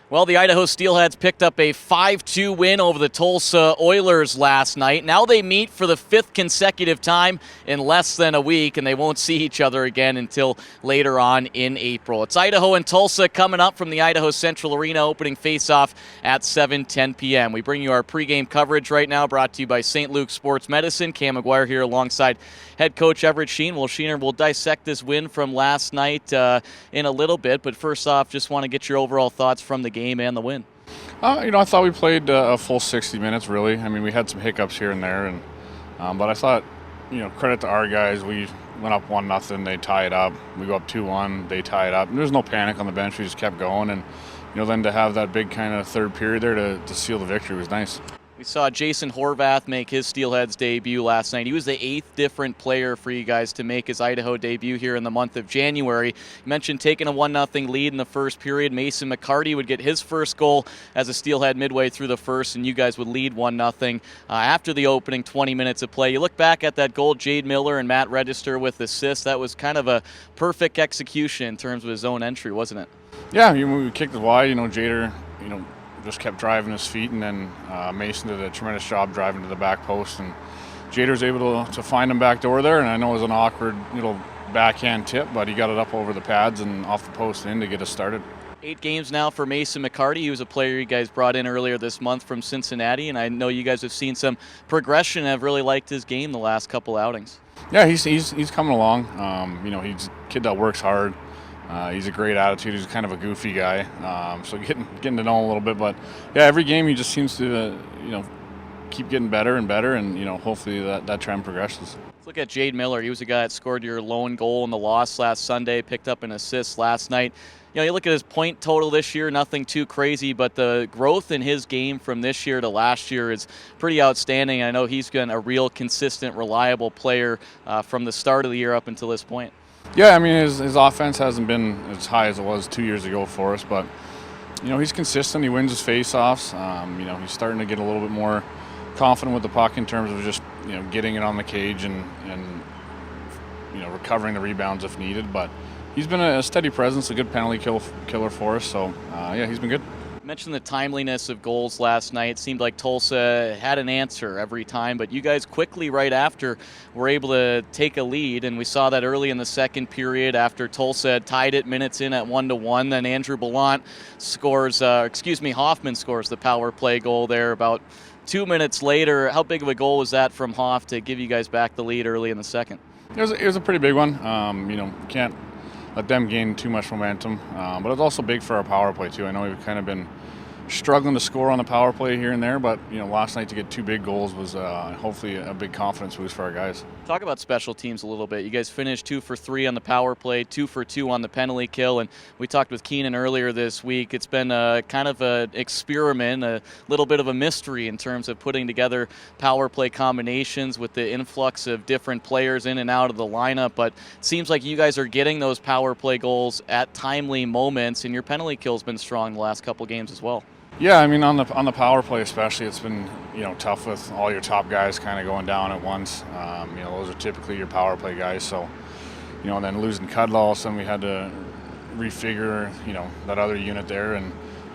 Well, the Idaho Steelheads picked up a 5-2 win over the Tulsa Oilers last night. Now they meet for the fifth consecutive time in less than a week, and they won't see each other again until later on in April. It's Idaho and Tulsa coming up from the Idaho Central Arena, opening face-off at 7:10 p.m. We bring you our pregame coverage right now, brought to you by St. Luke's Sports Medicine. Cam McGuire here alongside head coach Everett Sheen. Well, Sheener, we'll dissect this win from last night in a little bit, but first off, just want to get your overall thoughts from the game and the win. I thought we played a full 60 minutes, really. I mean, we had some hiccups here and there, and but I thought, credit to our guys. We went up 1-0, they tie it up. We go up 2-1, they tie it up. And there's no panic on the bench. We just kept going, and then to have that big kind of third period there to seal the victory was nice. We saw Jason Horvath make his Steelheads debut last night. He was the 8th different player for you guys to make his Idaho debut here in the month of January. You mentioned taking a 1-0 lead in the first period. Mason McCarty would get his first goal as a Steelhead midway through the first, and you guys would lead 1-0 after the opening 20 minutes of play. You look back at that goal, Jade Miller and Matt Register with assists. That was kind of a perfect execution in terms of his own entry, wasn't it? Yeah, we kicked it wide. Jader, just kept driving his feet, and then Mason did a tremendous job driving to the back post, and Jader's able to find him back door there, and I know it was an awkward backhand tip, but he got it up over the pads and off the post in to get us started. 8 games now for Mason McCarty. He was a player you guys brought in earlier this month from Cincinnati, and I know you guys have seen some progression and have really liked his game the last couple outings. Yeah, he's coming along. He's a kid that works hard. He's a great attitude. He's kind of a goofy guy, so getting to know him a little bit. But yeah, every game he just seems to keep getting better and better, and hopefully that trend progresses. Let's look at Jade Miller. He was the guy that scored your lone goal in the loss last Sunday, picked up an assist last night. You look at his point total this year, nothing too crazy, but the growth in his game from this year to last year is pretty outstanding. I know he's been a real consistent, reliable player from the start of the year up until this point. Yeah, I mean, his offense hasn't been as high as it was 2 years ago for us, but, he's consistent. He wins his face-offs. He's starting to get a little bit more confident with the puck in terms of just, getting it on the cage and recovering the rebounds if needed. But he's been a steady presence, a good penalty killer for us. So, he's been good. You mentioned the timeliness of goals last night. It seemed like Tulsa had an answer every time, but you guys quickly right after were able to take a lead, and we saw that early in the second period after Tulsa had tied it minutes in at 1-1. Then Andrew Ballant Hoffman scores the power play goal there about 2 minutes later. How big of a goal was that from Hoff to give you guys back the lead early in the second? It was a pretty big one. Can't let them gain too much momentum, but it's also big for our power play too. I know we've kind of been struggling to score on the power play here and there, but last night to get 2 big goals was hopefully a big confidence boost for our guys. Talk about special teams a little bit. You guys finished 2 for 3 on the power play, 2 for 2 on the penalty kill, and we talked with Keenan earlier this week. It's been kind of an experiment, a little bit of a mystery in terms of putting together power play combinations with the influx of different players in and out of the lineup, but it seems like you guys are getting those power play goals at timely moments, and your penalty kill's been strong the last couple games as well. Yeah, I mean, on the power play especially, it's been tough with all your top guys kind of going down at once. Those are typically your power play guys. So, and then losing Cudlow, all of a sudden we had to refigure that other unit there.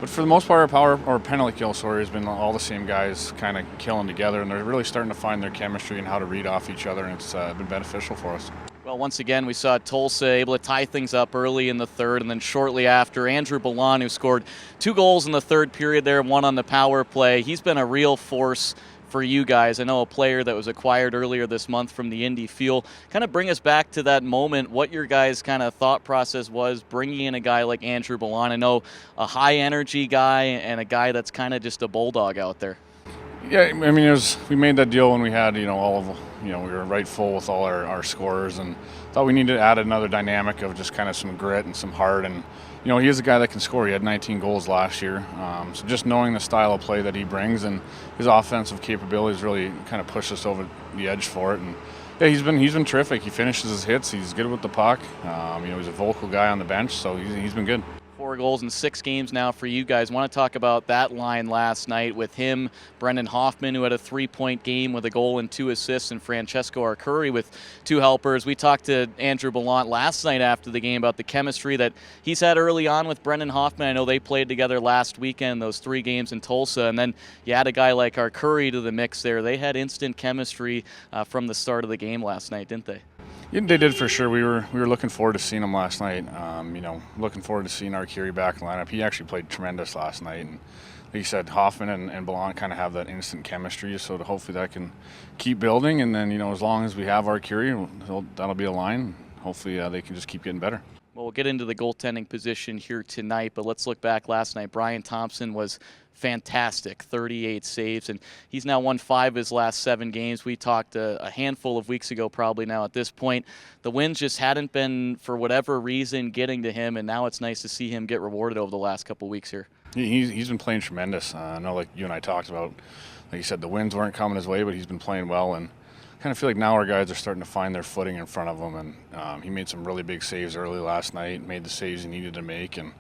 But for the most part, our penalty kill has been all the same guys kind of killing together, and they're really starting to find their chemistry and how to read off each other, and it's been beneficial for us. Well, once again, we saw Tulsa able to tie things up early in the third, and then shortly after, Andrew Ballant, who scored 2 goals in the third period there, 1 on the power play. He's been a real force for you guys. I know a player that was acquired earlier this month from the Indy Fuel. Kind of bring us back to that moment, what your guys' kind of thought process was bringing in a guy like Andrew Ballant. I know a high-energy guy and a guy that's kind of just a bulldog out there. Yeah, I mean, we made that deal when we had, we were right full with all our scorers, and thought we needed to add another dynamic of just kind of some grit and some heart. And, he is a guy that can score. He had 19 goals last year. So just knowing the style of play that he brings and his offensive capabilities really kind of pushed us over the edge for it. And yeah, he's been terrific. He finishes his hits. He's good with the puck. He's a vocal guy on the bench, so he's been good. 4 goals in 6 games now for you guys. Want to talk about that line last night with him, Brendan Hoffman, who had a 3-point game with a goal and 2 assists, and Francesco Arcuri with 2 helpers. We talked to Andrew Ballant last night after the game about the chemistry that he's had early on with Brendan Hoffman. I know they played together last weekend, those 3 games in Tulsa, and then you add a guy like Arcuri to the mix there. They had instant chemistry from the start of the game last night, didn't they? Yeah, they did for sure. We were looking forward to seeing him last night. Looking forward to seeing Arcuri back in the lineup. He actually played tremendous last night, and like you said, Hoffman and Ballant kind of have that instant chemistry. So hopefully that can keep building, and then as long as we have Arcuri, that'll be a line. Hopefully they can just keep getting better. Well, we'll get into the goaltending position here tonight, but let's look back last night. Brian Thompson was fantastic, 38 saves, and he's now won 5 of his last 7 games. We talked a handful of weeks ago probably now at this point. The wins just hadn't been, for whatever reason, getting to him, and now it's nice to see him get rewarded over the last couple of weeks here. He's been playing tremendous. I know, like you and I talked about, like you said, the wins weren't coming his way, but he's been playing well, and kind of feel like now our guys are starting to find their footing in front of him, and he made some really big saves early last night, made the saves he needed to make, and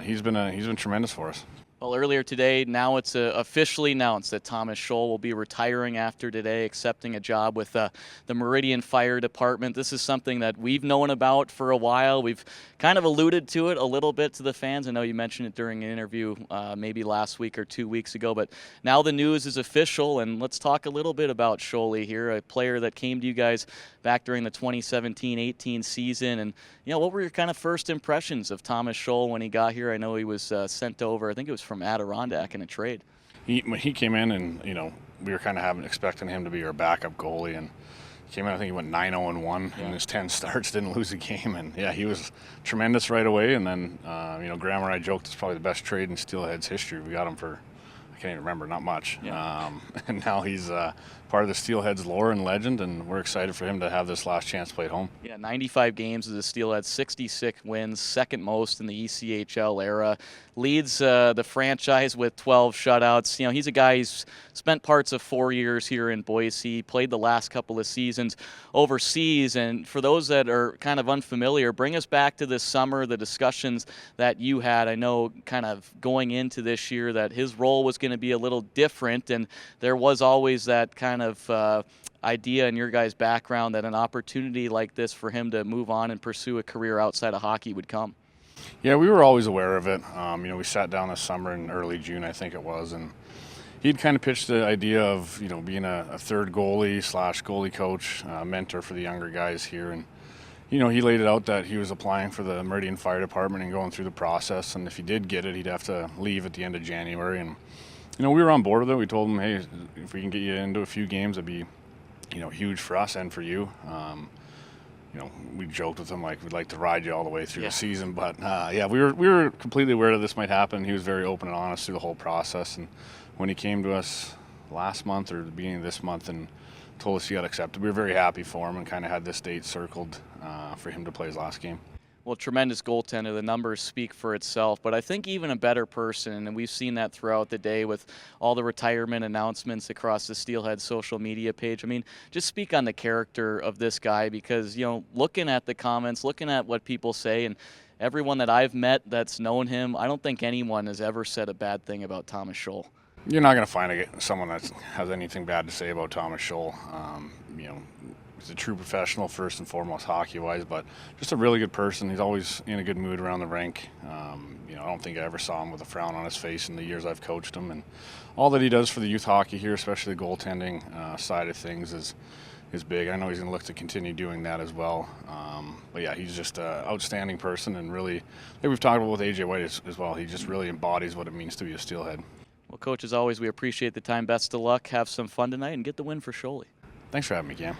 he's been tremendous for us. Well, earlier today, now it's officially announced that Thomas Scholl will be retiring after today, accepting a job with the Meridian Fire Department. This is something that we've known about for a while. We've kind of alluded to it a little bit to the fans. I know you mentioned it during an interview maybe last week or 2 weeks ago, but now the news is official, and let's talk a little bit about Scholl here, a player that came to you guys back during the 2017-18 season. And, what were your kind of first impressions of Thomas Scholl when he got here? I know he was sent over, I think it was from Adirondack in a trade. When he came in, and we were kind of expecting him to be our backup goalie, and he came in. I think he went 9-0-1 in his 10 starts, didn't lose a game, and he was tremendous right away. And then Graham and I joked it's probably the best trade in Steelheads history. We got him for, I can't even remember, not much. Yeah. And now he's part of the Steelheads lore and legend, and we're excited for him to have this last chance to play at home. Yeah, 95 games as a Steelhead, 66 wins, second most in the ECHL era. Leads the franchise with 12 shutouts. He's a guy who's spent parts of 4 years here in Boise, played the last couple of seasons overseas. And for those that are kind of unfamiliar, bring us back to this summer, the discussions that you had. I know kind of going into this year that his role was going to be a little different, and there was always that kind of idea in your guys' background that an opportunity like this for him to move on and pursue a career outside of hockey would come. Yeah, we were always aware of it. We sat down this summer in early June, I think it was, and he'd kind of pitched the idea of, being a third goalie / goalie coach, mentor for the younger guys here. And, he laid it out that he was applying for the Meridian Fire Department and going through the process. And if he did get it, he'd have to leave at the end of January. And, we were on board with it. We told him, hey, if we can get you into a few games, it'd be, huge for us and for you. We joked with him like we'd like to ride you all the way through the season, but we were completely aware that this might happen. He was very open and honest through the whole process, and when he came to us last month or the beginning of this month and told us he got accepted, we were very happy for him and kind of had this date circled for him to play his last game. Well, tremendous goaltender. The numbers speak for itself, but I think even a better person, and we've seen that throughout the day with all the retirement announcements across the Steelhead social media page. I mean, just speak on the character of this guy, because, looking at the comments, looking at what people say, and everyone that I've met that's known him, I don't think anyone has ever said a bad thing about Thomas Scholl. You're not going to find someone that has anything bad to say about Thomas Scholl. He's a true professional, first and foremost, hockey-wise, but just a really good person. He's always in a good mood around the rink. I don't think I ever saw him with a frown on his face in the years I've coached him. And all that he does for the youth hockey here, especially the goaltending side of things, is big. I know he's going to look to continue doing that as well. But yeah, he's just an outstanding person, and really, like we've talked about with AJ White as well, he just really embodies what it means to be a Steelhead. Well, Coach, as always, we appreciate the time. Best of luck. Have some fun tonight and get the win for Scholl. Thanks for having me, Cam.